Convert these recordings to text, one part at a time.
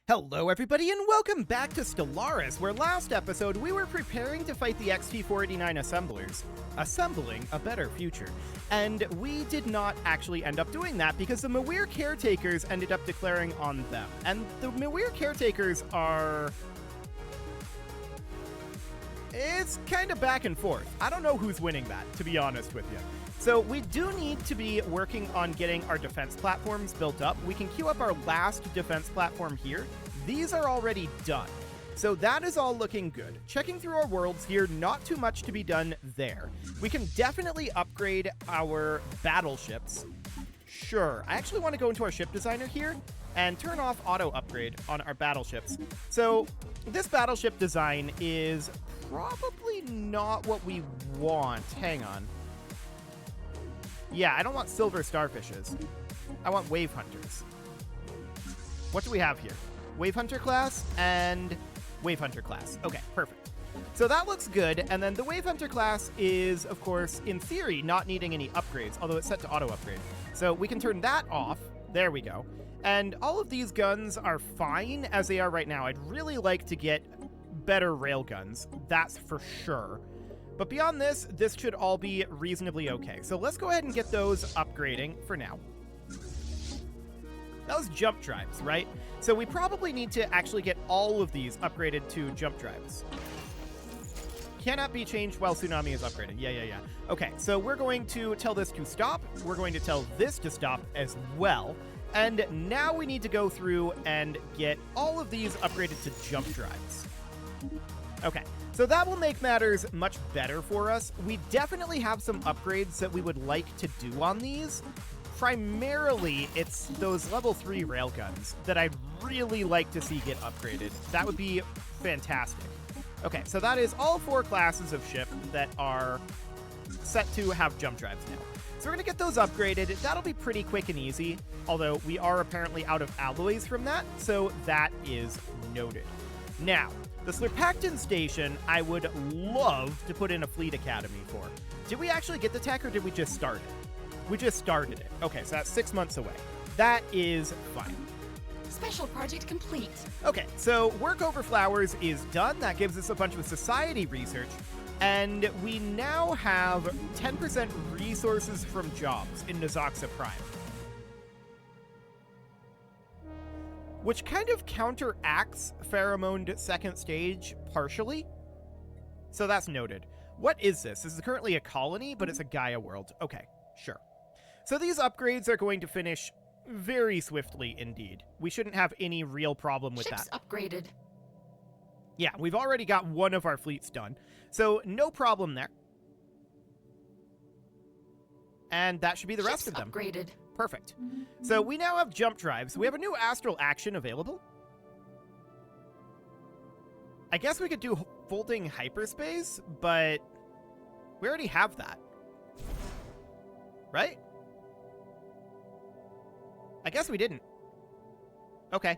Hello everybody and welcome back to Stellaris, where last episode we were preparing to fight the XT-489 assemblers, assembling a better future. And we did not actually end up doing that because the Mawir caretakers ended up declaring on them. And the Mawir caretakers are... it's kind of back and forth. I don't know who's winning that, to be honest with you. So we do need to be working on getting our defense platforms built up. We can queue up our last defense platform here. These are already done. So that is all looking good. Checking through our worlds here, not too much to be done there. We can definitely upgrade our battleships. Sure, I actually want to go into our ship designer here and turn off auto upgrade on our battleships. So this battleship design is probably not what we want. Hang on. Yeah, I don't want silver starfishes. I want wave hunters. What do we have here? Wave hunter class and wave hunter class. Okay, perfect. So that looks good. And then the wave hunter class is, of course, in theory, not needing any upgrades, although it's set to auto upgrade. So we can turn that off. There we go. And all of these guns are fine as they are right now. I'd really like to get better rail guns. That's for sure. But beyond this, this should all be reasonably okay. So let's go ahead and get those upgrading for now. That was jump drives, right? So we probably need to actually get all of these upgraded to jump drives. Cannot be changed while Tsunami is upgraded. Yeah. Okay, so we're going to tell this to stop. We're going to tell this to stop as well. And now we need to go through and get all of these upgraded to jump drives. Okay, so that will make matters much better for us. We definitely have some upgrades that we would like to do on these. Primarily, it's those level 3 railguns that I'd really like to see get upgraded. That would be fantastic. Okay, so that is all 4 classes of ship that are set to have jump drives now. So we're going to get those upgraded. That'll be pretty quick and easy, although we are apparently out of alloys from that, so that is noted. Now, the Slurpacton station, I would love to put in a fleet academy for. Did we actually get the tech, or did we just start it? We just started it. Okay, so that's 6 months away. That is fine. Special project complete. Okay, so Work Over Flowers is done. That gives us a bunch of society research. And we now have 10% resources from jobs in Nazoxa Prime. Which kind of counteracts Pheromoned second stage partially. So that's noted. What is this? This is currently a colony, but it's a Gaia world. Okay, sure. So these upgrades are going to finish very swiftly indeed. We shouldn't have any real problem with Ships that. Upgraded. Yeah, we've already got one of our fleets done. So no problem there. And that should be the rest of them. Upgraded. Perfect. So we now have jump drives. We have a new astral action available. I guess we could do folding hyperspace, but we already have that. Right? I guess we didn't. Okay.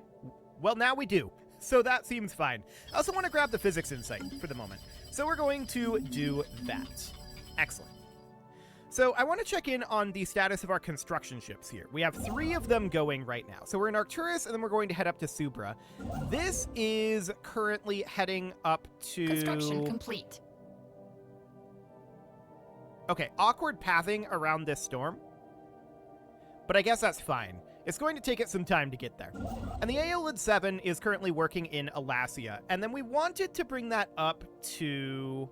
Well, now we do. So that seems fine. I also want to grab the physics insight for the moment. So we're going to do that. Excellent. So I want to check in on the status of our construction ships here. We have 3 of them going right now. So we're in Arcturus, and then we're going to head up to Subra. This is currently heading up to... Construction complete. Okay, awkward pathing around this storm. But I guess that's fine. It's going to take it some time to get there. And the Aeolid 7 is currently working in Alasia. And then we wanted to bring that up to...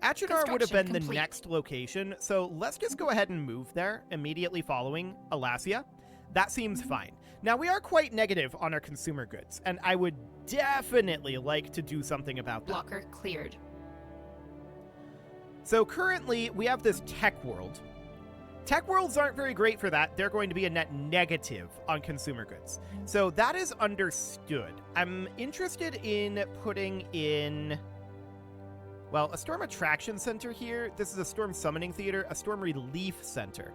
Achenar would have been complete. The next location, so let's just go ahead and move there immediately following Alasia. That seems fine. Now, we are quite negative on our consumer goods, and I would definitely like to do something about that. Blocker cleared. So currently, we have this tech world. Tech worlds aren't very great for that. They're going to be a net negative on consumer goods. So that is understood. I'm interested in putting in... well, a Storm Attraction Center here. This is a Storm Summoning Theater, a Storm Relief Center.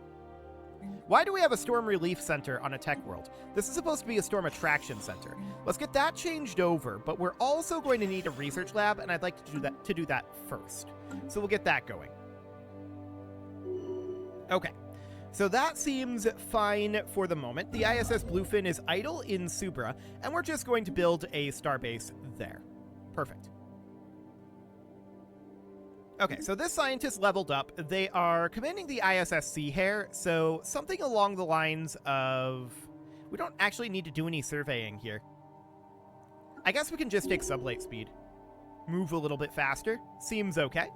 Why do we have a Storm Relief Center on a tech world? This is supposed to be a Storm Attraction Center. Let's get that changed over, but we're also going to need a research lab, and I'd like to do that first. So we'll get that going. Okay. So that seems fine for the moment. The ISS Bluefin is idle in Subra, and we're just going to build a starbase there. Perfect. Okay, so this scientist leveled up. They are commanding the ISS Sea Hare, so something along the lines of... We don't actually need to do any surveying here. I guess we can just take sublight speed. Move a little bit faster. Seems okay.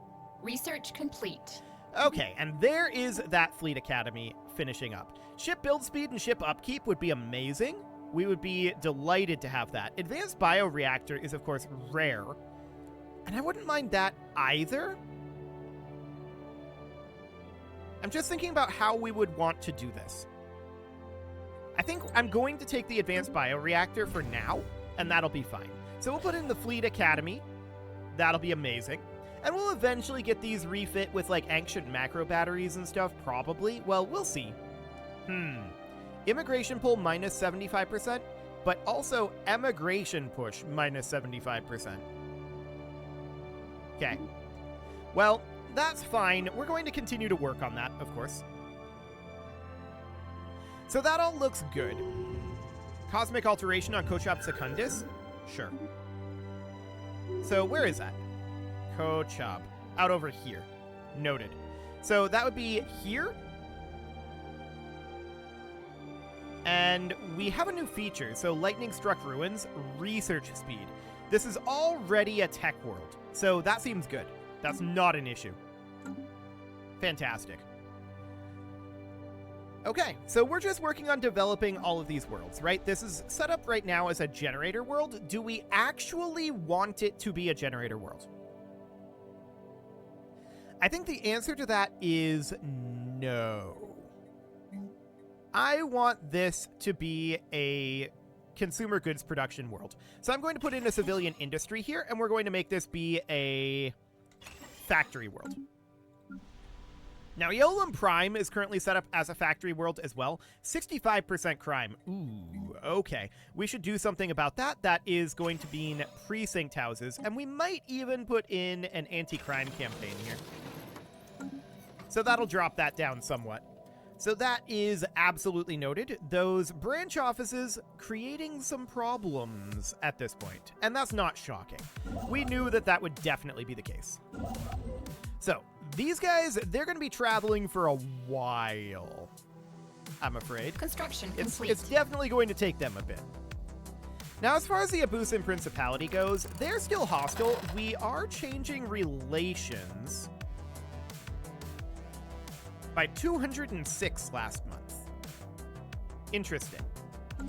Research complete. Okay, and there is that Fleet Academy finishing up. Ship build speed and ship upkeep would be amazing. We would be delighted to have that. Advanced bioreactor is, of course, rare. And I wouldn't mind that either. I'm just thinking about how we would want to do this. I think I'm going to take the advanced bioreactor for now, and that'll be fine. So we'll put in the Fleet Academy. That'll be amazing. And we'll eventually get these refit with, like, ancient macro batteries and stuff, probably. Well, we'll see. Immigration pull minus 75%, but also emigration push minus 75%. Okay. Well, that's fine. We're going to continue to work on that, of course. So that all looks good. Cosmic alteration on Kochab Secundus? Sure. So where is that? Kochab. Out over here. Noted. So that would be here. And we have a new feature. So lightning struck ruins, research speed. This is already a tech world. So that seems good. That's not an issue. Fantastic. Okay, so we're just working on developing all of these worlds, right? This is set up right now as a generator world. Do we actually want it to be a generator world? I think the answer to that is no. I want this to be a consumer goods production world. So I'm going to put in a civilian industry here, and we're going to make this be a factory world. Now, Eolum Prime is currently set up as a factory world as well. 65% crime. Ooh, okay. We should do something about that. That is going to mean precinct houses, and we might even put in an anti-crime campaign here. So that'll drop that down somewhat. So that is absolutely noted. Those branch offices creating some problems at this point, and that's not shocking. We knew that that would definitely be the case. So these guys, they're going to be traveling for a while, I'm afraid. Construction complete. It's definitely going to take them a bit. Now, as far as the Abusan Principality goes, they're still hostile. We are changing relations by 206 last month. Interesting.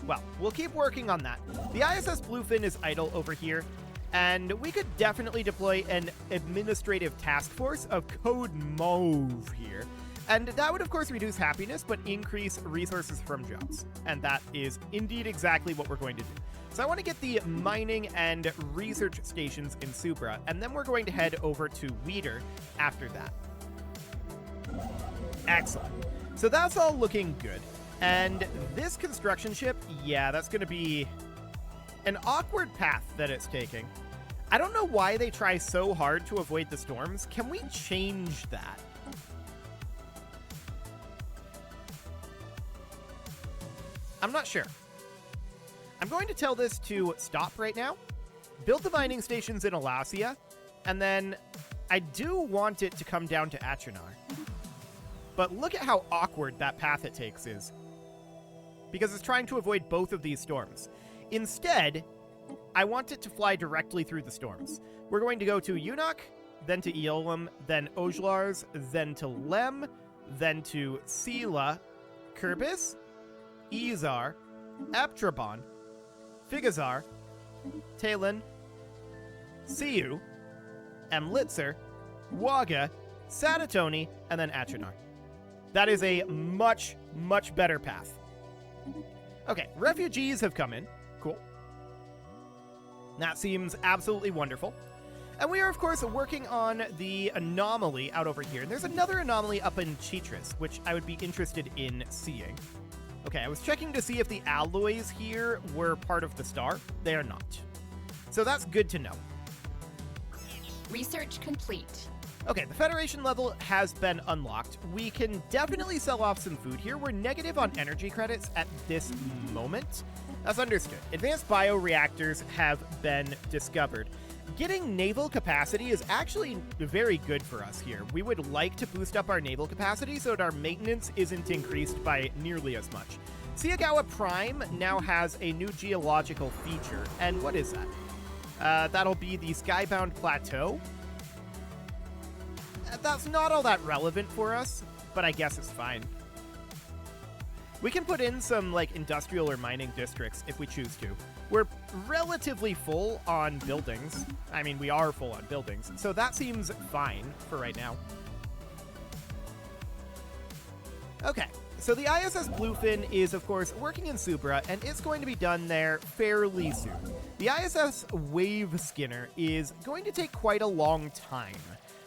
Well, we'll keep working on that. The ISS Bluefin is idle over here, and we could definitely deploy an administrative task force of Code Mauve here. And that would, of course, reduce happiness, but increase resources from jobs. And that is indeed exactly what we're going to do. So I want to get the mining and research stations in Subra, and then we're going to head over to Weeder after that. Excellent. So that's all looking good. And this construction ship, yeah, that's going to be an awkward path that it's taking. I don't know why they try so hard to avoid the storms. Can we change that? I'm not sure. I'm going to tell this to stop right now, build the mining stations in Alasia, and then I do want it to come down to Achenar. But look at how awkward that path it takes is, because it's trying to avoid both of these storms. Instead, I want it to fly directly through the storms. We're going to go to Unok, then to Eolum, then Ojlars, then to Lem, then to Sela, Kerbis, Izar, Aptrabon, Figazar, Talon, Siu, Amlitzer, Waga, Satatoni, and then Achenar. That is a much, much better path. Okay, refugees have come in. Cool. That seems absolutely wonderful. And we are, of course, working on the anomaly out over here. And there's another anomaly up in Chitris, which I would be interested in seeing. Okay, I was checking to see if the alloys here were part of the star. They are not. So that's good to know. Research complete. Okay, the Federation level has been unlocked. We can definitely sell off some food here. We're negative on energy credits at this moment. That's understood. Advanced bioreactors have been discovered. Getting naval capacity is actually very good for us here. We would like to boost up our naval capacity so that our maintenance isn't increased by nearly as much. Wart Prime now has a new geological feature, and what is that? That'll be the Skybound Plateau. That's not all that relevant for us, but I guess it's fine. We can put in some, like, industrial or mining districts if we choose to. We're relatively full on buildings. I mean, we are full on buildings, so that seems fine for right now. Okay, so the ISS Bluefin is, of course, working in Subra, and it's going to be done there fairly soon. The ISS Wave Skinner is going to take quite a long time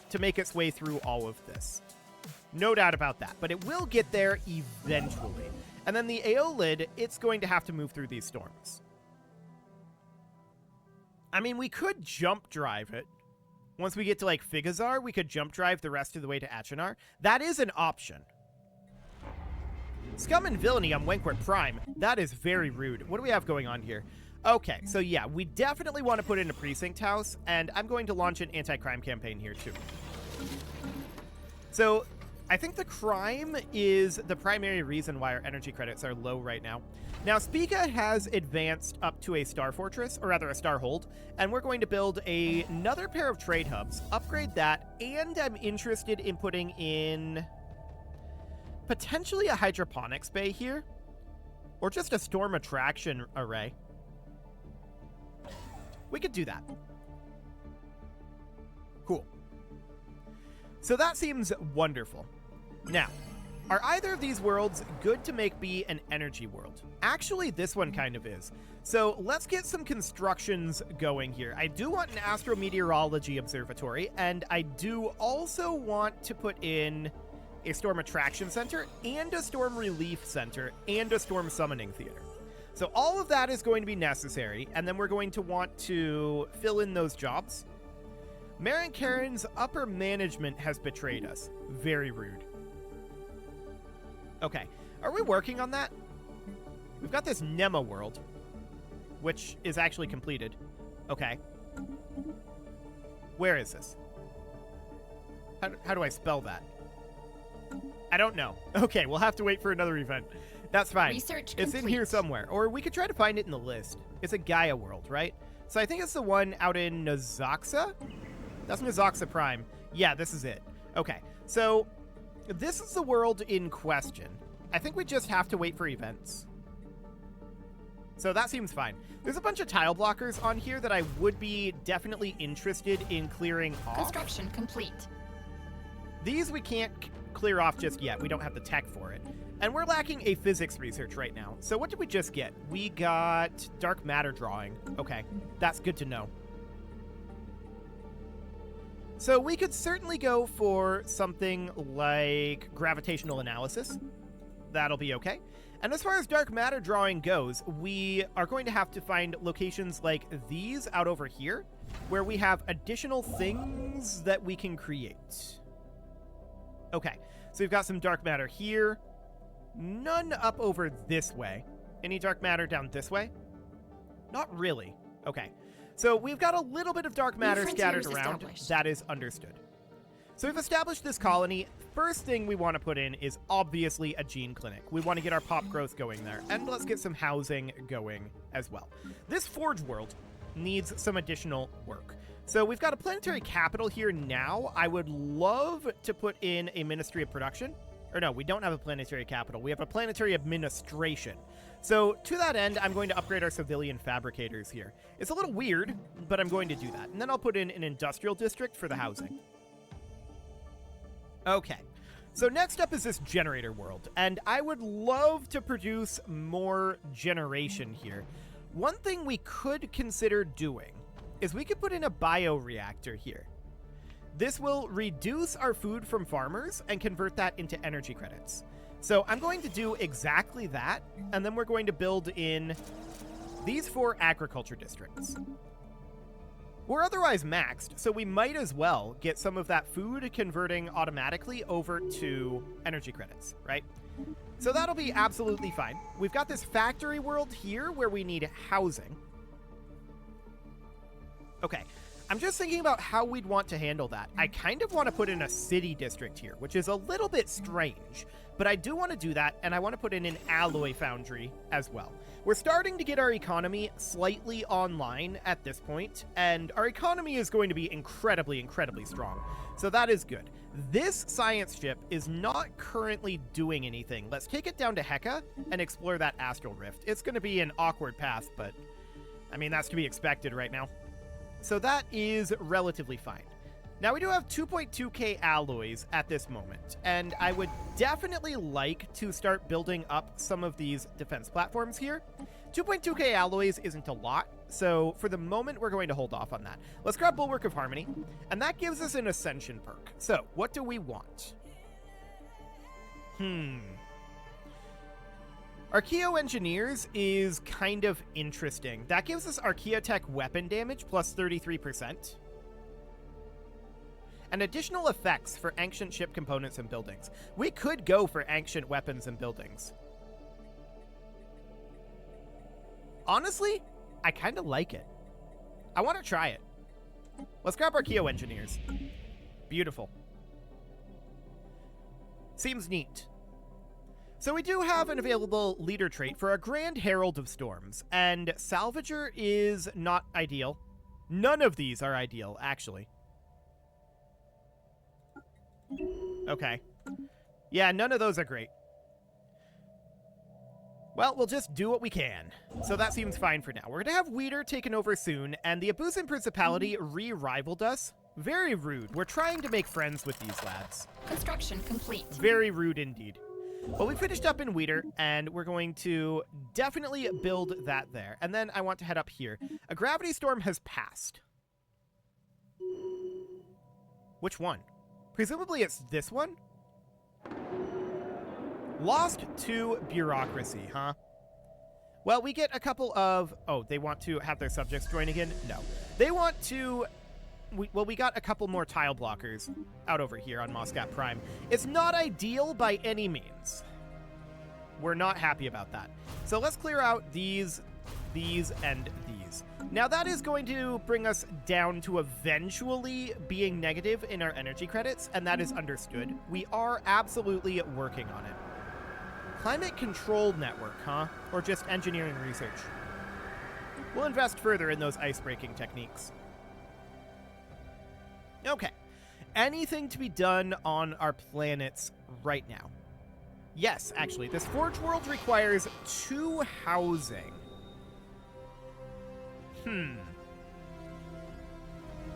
to make its way through all of this. No doubt about that, but it will get there eventually. And then the Aeolid, it's going to have to move through these storms. I mean, we could jump drive it. Once we get to, like, Figazar, we could jump drive the rest of the way to Achenar. That is an option. Scum and Villainy on Wart Prime. That is very rude. What do we have going on here? Okay, so yeah, we definitely want to put in a precinct house, and I'm going to launch an anti-crime campaign here, too. So I think the crime is the primary reason why our energy credits are low right now. Now, Spica has advanced up to a Star Fortress, or rather a Star Hold, and we're going to build another pair of trade hubs, upgrade that, and I'm interested in putting in potentially a hydroponics bay here, or just a storm attraction array. We could do that. Cool. So that seems wonderful. Now, are either of these worlds good to make be an energy world? Actually, this one kind of is. So let's get some constructions going here. I do want an astrometeorology observatory, and I do also want to put in a storm attraction center and a storm relief center and a storm summoning theater. So all of that is going to be necessary, and then we're going to want to fill in those jobs. Marin Karen's upper management has betrayed us. Very rude. Okay, are we working on that? We've got this Nema world, which is actually completed. Okay. Where is this? How do I spell that? I don't know. Okay, we'll have to wait for another event. That's fine. Research it's complete. in here somewhere. Or we could try to find it in the list. It's a Gaia world, right? So I think it's the one out in Nazaxa? That's Nazaxa Prime. Yeah, this is it. Okay, so this is the world in question. I think we just have to wait for events. So that seems fine. There's a bunch of tile blockers on here that I would be definitely interested in clearing off. Construction complete. These we can't clear off just yet. We don't have the tech for it. And we're lacking a physics research right now. So what did we just get? We got dark matter drawing. Okay, that's good to know. So we could certainly go for something like gravitational analysis. That'll be okay. And as far as dark matter drawing goes, we are going to have to find locations like these out over here, where we have additional things that we can create. Okay, so we've got some dark matter here. None up over this way. Any dark matter down this way? Not really. Okay. So we've got a little bit of dark matter scattered around. That is understood. So we've established this colony. First thing we want to put in is obviously a gene clinic. We want to get our pop growth going there. And let's get some housing going as well. This Forge world needs some additional work. So we've got a planetary capital here now. I would love to put in a Ministry of Production. Or no, we don't have a planetary capital. We have a planetary administration. So to that end, I'm going to upgrade our civilian fabricators here. It's a little weird, but I'm going to do that. And then I'll put in an industrial district for the housing. Okay. So next up is this generator world. And I would love to produce more generation here. One thing we could consider doing is we could put in a bioreactor here. This will reduce our food from farmers and convert that into energy credits. So I'm going to do exactly that, and then we're going to build in these 4 agriculture districts. We're otherwise maxed, so we might as well get some of that food converting automatically over to energy credits, right? So that'll be absolutely fine. We've got this factory world here where we need housing. Okay, I'm just thinking about how we'd want to handle that. I kind of want to put in a city district here, which is a little bit strange, but I do want to do that, and I want to put in an alloy foundry as well. We're starting to get our economy slightly online at this point, and our economy is going to be incredibly, incredibly strong. So that is good. This science ship is not currently doing anything. Let's take it down to Heka and explore that astral rift. It's going to be an awkward path, but I mean, that's to be expected right now. So that is relatively fine. Now, we do have 2.2k alloys at this moment, and I would definitely like to start building up some of these defense platforms here. 2.2k alloys isn't a lot, so for the moment, we're going to hold off on that. Let's grab Bulwark of Harmony, and that gives us an Ascension perk. So, what do we want? Archaeo Engineers is kind of interesting. That gives us Archaeotech weapon damage plus 33%. And additional effects for ancient ship components and buildings. We could go for ancient weapons and buildings. Honestly, I kind of like it. I want to try it. Let's grab Archaeo Engineers. Beautiful. Seems neat. So we do have an available leader trait for a Grand Herald of Storms, and Salvager is not ideal. None of these are ideal, actually. Okay. Yeah, none of those are great. Well, we'll just do what we can. So that seems fine for now. We're going to have Weeder taken over soon, and the Abusan Principality re-rivaled us. Very rude. We're trying to make friends with these lads. Construction complete. Very rude indeed. Well, we finished up in Weeder, and we're going to definitely build that there. And then I want to head up here. A gravity storm has passed. Which one? Presumably it's this one? Lost to bureaucracy, huh? Well, we get a couple of... Oh, they want to have their subjects join again? No. They want to... we got a couple more tile blockers out over here on Wart Prime. It's not ideal by any means. We're not happy about that. So let's clear out these, and these. Now that is going to bring us down to eventually being negative in our energy credits, and that is understood. We are absolutely working on it. Climate control network, huh? Or just engineering research? We'll invest further in those ice-breaking techniques. Okay. Anything to be done on our planets right now? Yes, actually. This Forge World requires 2 housing.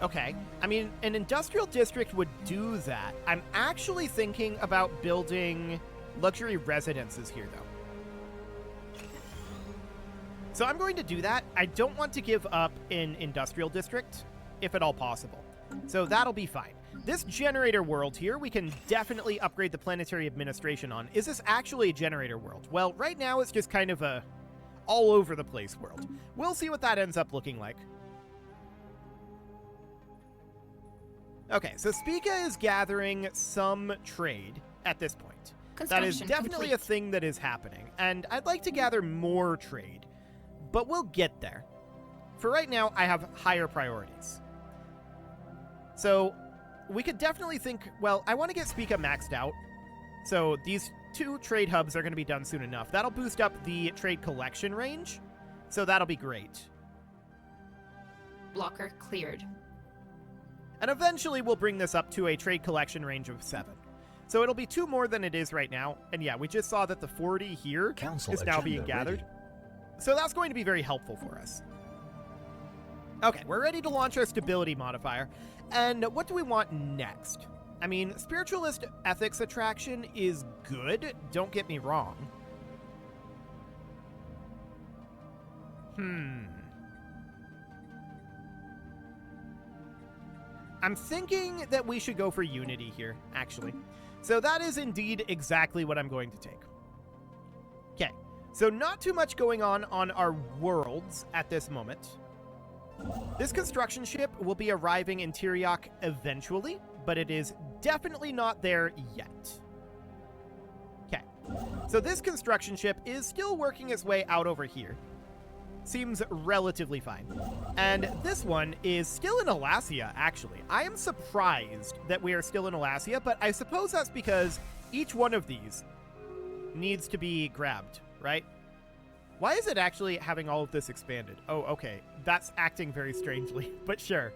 Okay. I mean, an industrial district would do that. I'm actually thinking about building luxury residences here, though. So I'm going to do that. I don't want to give up an industrial district, if at all possible. So that'll be fine. This generator world here, we can definitely upgrade the planetary administration on. Is this actually a generator world? Well, right now it's just kind of a all over the place world. We'll see what that ends up looking like. Okay, so Spica is gathering some trade at this point. That is definitely a thing that is happening, and I'd like to gather more trade, but we'll get there. For right now, I have higher priorities. So we could definitely think, well, I want to get Spica maxed out. So these 2 trade hubs are going to be done soon enough. That'll boost up the trade collection range, so that'll be great. Blocker cleared. And eventually we'll bring this up to a trade collection range of 7. So it'll be 2 more than it is right now. And yeah, we just saw that the 40 here is now being gathered. Ready. So that's going to be very helpful for us. Okay, we're ready to launch our stability modifier. And what do we want next? I mean, spiritualist ethics attraction is good, don't get me wrong. I'm thinking that we should go for unity here, actually. So that is indeed exactly what I'm going to take. Okay, so not too much going on our worlds at this moment. This construction ship will be arriving in Tyriok eventually, but it is definitely not there yet. Okay, so this construction ship is still working its way out over here. Seems relatively fine. And this one is still in Alasia, actually. I am surprised that we are still in Alasia, but I suppose that's because each one of these needs to be grabbed, right? Why is it actually having all of this expanded? Oh, okay. That's acting very strangely, but sure.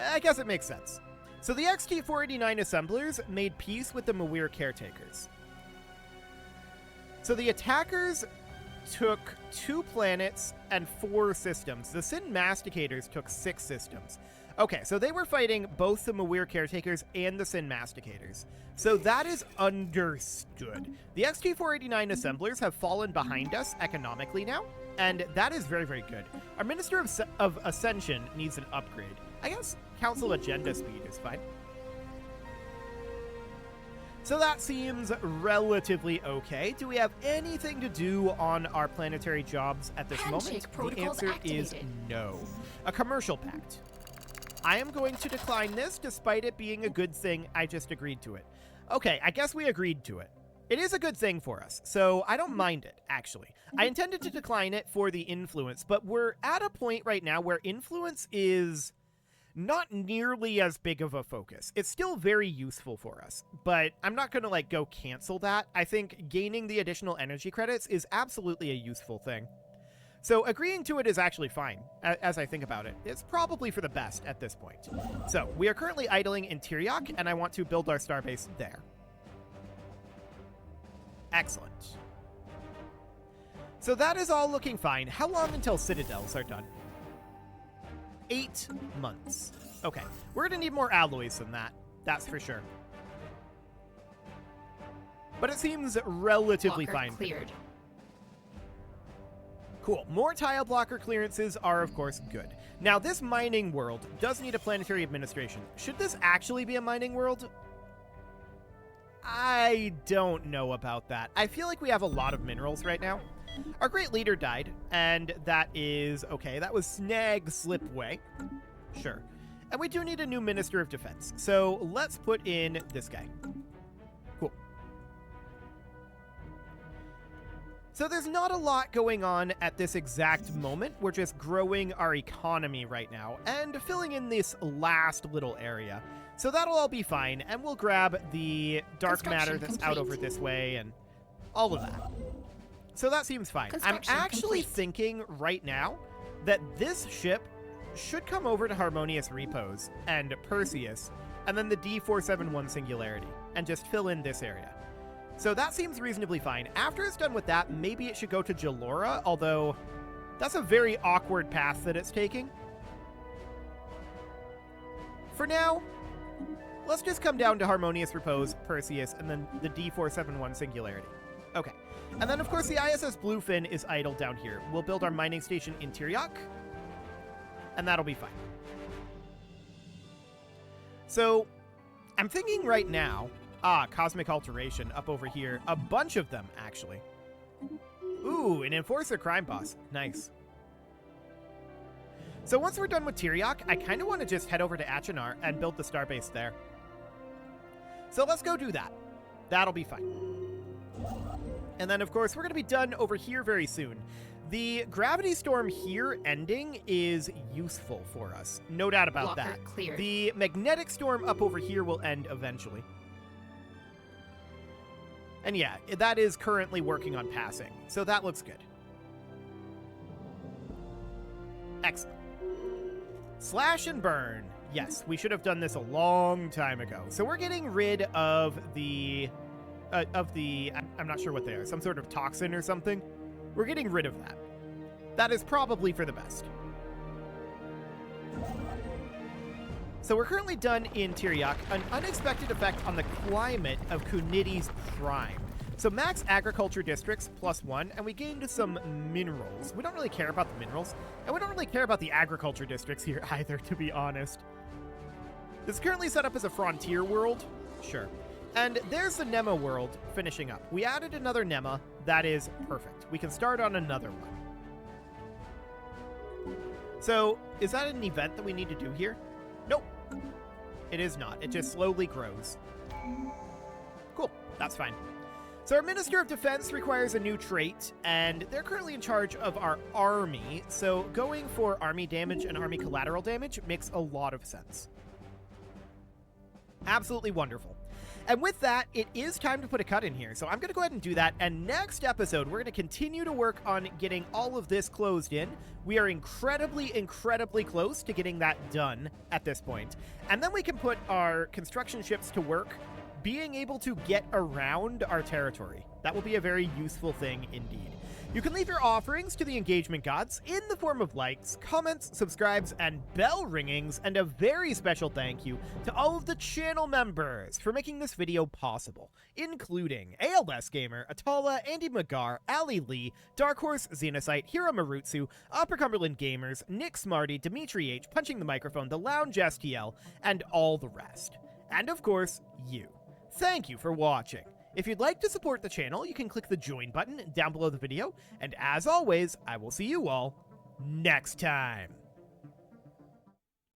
I guess it makes sense. So the XT-489 assemblers made peace with the Mawir caretakers. So the attackers took 2 planets and 4 systems. The Sin Masticators took 6 systems. Okay, so they were fighting both the Mawir caretakers and the Sin Masticators. So that is understood. The XT-489 assemblers have fallen behind us economically now, and that is very, very good. Our Minister of Ascension needs an upgrade. I guess Council Agenda Speed is fine. So that seems relatively okay. Do we have anything to do on our planetary jobs at this moment? The answer is no. A commercial pact. I am going to decline this despite it being a good thing. I just agreed to it. Okay, I guess we agreed to it. It is a good thing for us, so I don't mind it, actually. I intended to decline it for the influence, but we're at a point right now where influence is not nearly as big of a focus. It's still very useful for us, but I'm not going to, like, go cancel that. I think gaining the additional energy credits is absolutely a useful thing. So agreeing to it is actually fine, as I think about it. It's probably for the best at this point. So we are currently idling in Tyriok, and I want to build our starbase there. Excellent. So that is all looking fine. How long until citadels are done? 8 months. Okay, we're gonna need more alloys than that. That's for sure. But it seems relatively fine. Cleared. Cool. More tile blocker clearances are, of course, good. Now, this mining world does need a planetary administration. Should this actually be a mining world? I don't know about that. I feel like we have a lot of minerals right now. Our great leader died, and that is okay. That was Snag Slipway. Sure. And we do need a new Minister of Defense. So let's put in this guy. Cool. So there's not a lot going on at this exact moment. We're just growing our economy right now and filling in this last little area. So that'll all be fine, and we'll grab the dark matter that's out over this way and all of that. So that seems fine. I'm actually thinking right now that this ship should come over to Harmonious Repose and Perseus, and then the D471 Singularity, and just fill in this area. So that seems reasonably fine. After it's done with that, maybe it should go to Jalora, although that's a very awkward path that it's taking. For now, let's just come down to Harmonious Repose, Perseus, and then the D471 Singularity. Okay. And then, of course, the ISS Bluefin is idle down here. We'll build our mining station in Tyriok, and that'll be fine. So, I'm thinking right now... Cosmic Alteration up over here. A bunch of them, actually. Ooh, an Enforcer Crime Boss. Nice. So once we're done with Tyriok, I kind of want to just head over to Achenar and build the starbase there. So let's go do that. That'll be fine. And then, of course, we're going to be done over here very soon. The gravity storm here ending is useful for us. No doubt about that. Cleared. The magnetic storm up over here will end eventually. And yeah, that is currently working on passing, so that looks good. Excellent. Slash and burn. Yes, we should have done this a long time ago. So we're getting rid of the... I'm not sure what they are. Some sort of toxin or something. We're getting rid of that. That is probably for the best. So we're currently done in Tyriok, an unexpected effect on the climate of Kunidi's Prime. So max agriculture districts +1, and we gained some minerals. We don't really care about the minerals, and we don't really care about the agriculture districts here either, to be honest. This is currently set up as a frontier world. Sure. And there's the Nema world finishing up. We added another Nema. That is perfect. We can start on another one. So, is that an event that we need to do here? Nope. It is not. It just slowly grows. Cool. That's fine. So our Minister of Defense requires a new trait, and they're currently in charge of our army, so going for army damage and army collateral damage makes a lot of sense. Absolutely wonderful. And with that, it is time to put a cut in here, so I'm going to go ahead and do that, and next episode, we're going to continue to work on getting all of this closed in. We are incredibly, incredibly close to getting that done at this point, and then we can put our construction ships to work being able to get around our territory. That will be a very useful thing indeed. You can leave your offerings to the engagement gods in the form of likes, comments, subscribes, and bell ringings, and a very special thank you to all of the channel members for making this video possible, including ALS Gamer, Atala, Andy Magar, Ali Lee, Dark Horse, Xenocyte, Hiro Marutsu, Upper Cumberland Gamers, Nick Smarty, Dimitri H, Punching the Microphone, The Lounge STL, and all the rest. And of course, you. Thank you for watching. If you'd like to support the channel, you can click the join button down below the video, and as always, I will see you all next time.